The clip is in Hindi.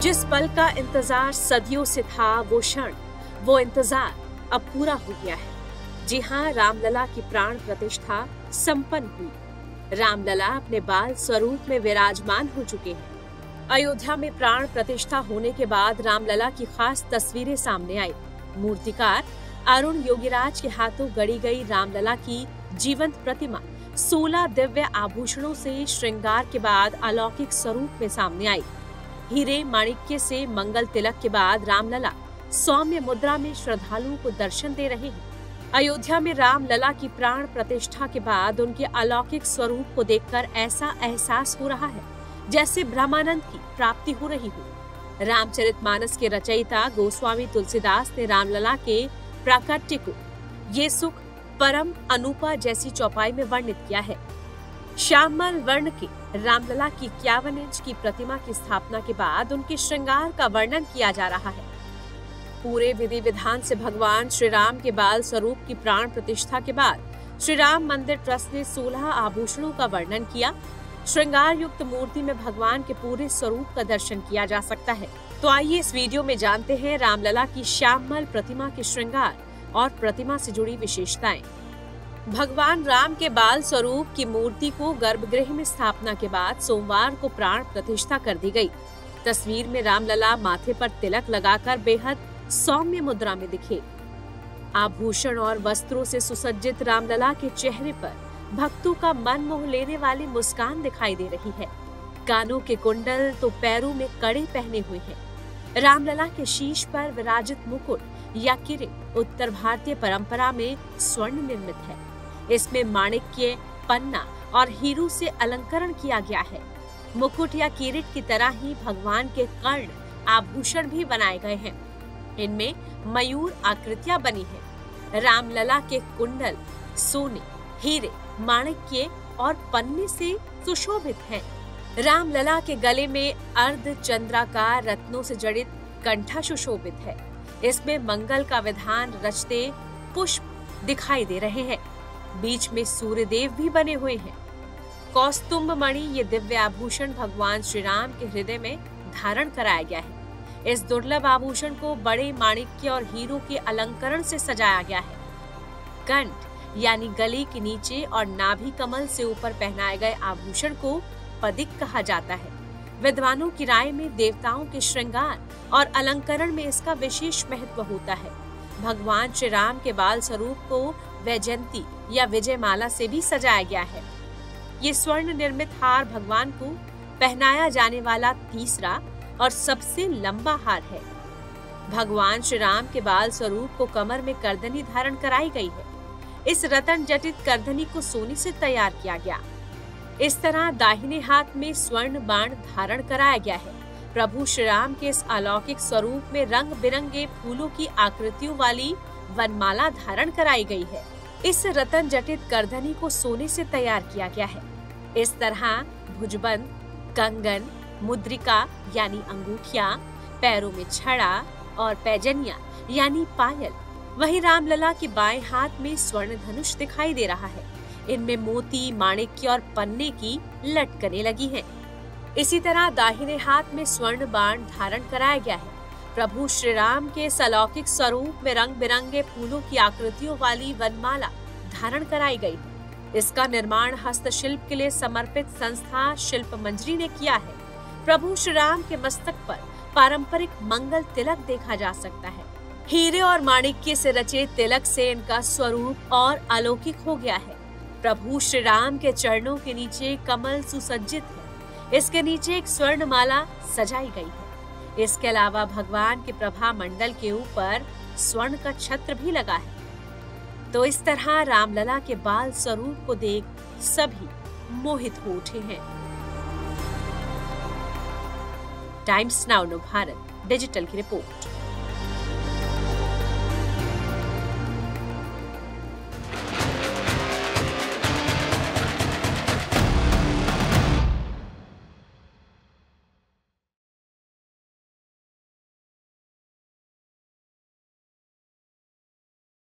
जिस पल का इंतजार सदियों से था, वो क्षण, वो इंतजार अब पूरा हो गया है। जी हाँ, रामलला की प्राण प्रतिष्ठा संपन्न हुई। रामलला अपने बाल स्वरूप में विराजमान हो चुके हैं। अयोध्या में प्राण प्रतिष्ठा होने के बाद रामलला की खास तस्वीरें सामने आई। मूर्तिकार अरुण योगीराज के हाथों गढ़ी गई रामलला की जीवंत प्रतिमा 16 दिव्य आभूषणों से श्रृंगार के बाद अलौकिक स्वरूप में सामने आई। हीरे माणिक्य से मंगल तिलक के बाद रामलला सौम्य मुद्रा में श्रद्धालुओं को दर्शन दे रहे हैं। अयोध्या में रामलला की प्राण प्रतिष्ठा के बाद उनके अलौकिक स्वरूप को देखकर ऐसा एहसास हो रहा है जैसे ब्रह्मानंद की प्राप्ति हो रही हो। रामचरितमानस के रचयिता गोस्वामी तुलसीदास ने रामलला के प्राकट्य को ये सुख परम अनूपा जैसी चौपाई में वर्णित किया है। श्यामल वर्ण के रामलला की 51 इंच की प्रतिमा की स्थापना के बाद उनके श्रृंगार का वर्णन किया जा रहा है। पूरे विधि विधान से भगवान श्री राम के बाल स्वरूप की प्राण प्रतिष्ठा के बाद श्री राम मंदिर ट्रस्ट ने 16 आभूषणों का वर्णन किया। श्रृंगार युक्त मूर्ति में भगवान के पूरे स्वरूप का दर्शन किया जा सकता है। तो आइए इस वीडियो में जानते हैं रामलला की श्यामल प्रतिमा के श्रृंगार और प्रतिमा से जुड़ी विशेषताएं। भगवान राम के बाल स्वरूप की मूर्ति को गर्भगृह में स्थापना के बाद सोमवार को प्राण प्रतिष्ठा कर दी गई। तस्वीर में रामलला माथे पर तिलक लगाकर बेहद सौम्य मुद्रा में दिखे। आभूषण और वस्त्रों से सुसज्जित रामलला के चेहरे पर भक्तों का मन मोह लेने वाली मुस्कान दिखाई दे रही है। कानों के कुंडल तो पैरों में कड़े पहने हुए हैं। रामलला के शीश पर विराजित मुकुट या किरीट उत्तर भारतीय परंपरा में स्वर्ण निर्मित है। इसमें माणिक्य, पन्ना और हीरू से अलंकरण किया गया है। मुकुट या किरीट की तरह ही भगवान के कर्ण आभूषण भी बनाए गए हैं। इनमें मयूर आकृतियां बनी है। रामलला के कुंडल सोने, हीरे, माणिक्य और पन्ने से सुशोभित हैं। रामलला के गले में अर्ध चंद्राकार रत्नों से जड़ित कंठा सुशोभित है। इसमें मंगल का विधान रचते पुष्प दिखाई दे रहे हैं। बीच में सूर्यदेव भी बने हुए हैं। कौस्तुभ मणि ये दिव्य आभूषण भगवान श्री राम के हृदय में धारण कराया गया है। इस दुर्लभ आभूषण को बड़े माणिक्य और हीरो के अलंकरण से सजाया गया है। कंठ यानी गले के नीचे और नाभि कमल से ऊपर पहनाए गए आभूषण को पदिक कहा जाता है। विद्वानों की राय में देवताओं के श्रृंगार और अलंकरण में इसका विशेष महत्व होता है। भगवान श्री राम के बाल स्वरूप को वैजयंती या विजयमाला से भी सजाया गया है। ये स्वर्ण निर्मित हार भगवान को पहनाया जाने वाला तीसरा और सबसे लंबा हार है। भगवान श्री राम के बाल स्वरूप को कमर में करधनी धारण कराई गई है। इस रत्न जटित करधनी को सोने से तैयार किया गया। इस तरह दाहिने हाथ में स्वर्ण बाण धारण कराया गया है। प्रभु श्री राम के इस अलौकिक स्वरूप में रंग बिरंगे फूलों की आकृतियों वाली वनमाला धारण कराई गई है। इस रत्न जटित करधनी को सोने से तैयार किया गया है। इस तरह भुजबंद, कंगन, मुद्रिका यानी अंगूठियां, पैरों में छड़ा और पैजनिया यानी पायल। वहीं रामलला के बाएं हाथ में स्वर्ण धनुष दिखाई दे रहा है। इनमें मोती, माणिक्य और पन्ने की लटकनें लगी हैं। इसी तरह दाहिने हाथ में स्वर्ण बाण धारण कराया गया है। प्रभु श्री राम के इस अलौकिक स्वरूप में रंग बिरंगे फूलों की आकृतियों वाली वनमाला धारण कराई गई है। इसका निर्माण हस्तशिल्प के लिए समर्पित संस्था शिल्प मंजरी ने किया है। प्रभु श्री राम के मस्तक पर पारंपरिक मंगल तिलक देखा जा सकता है। हीरे और माणिक्य से रचे तिलक से इनका स्वरूप और अलौकिक हो गया है। प्रभु श्री राम के चरणों के नीचे कमल सुसज्जित है। इसके नीचे एक स्वर्ण माला सजाई गई है। इसके अलावा भगवान के प्रभा मंडल के ऊपर स्वर्ण का छत्र भी लगा है। तो इस तरह रामलला के बाल स्वरूप को देख सभी मोहित हो उठे हैं। टाइम्स नाउ भारत डिजिटल की रिपोर्ट।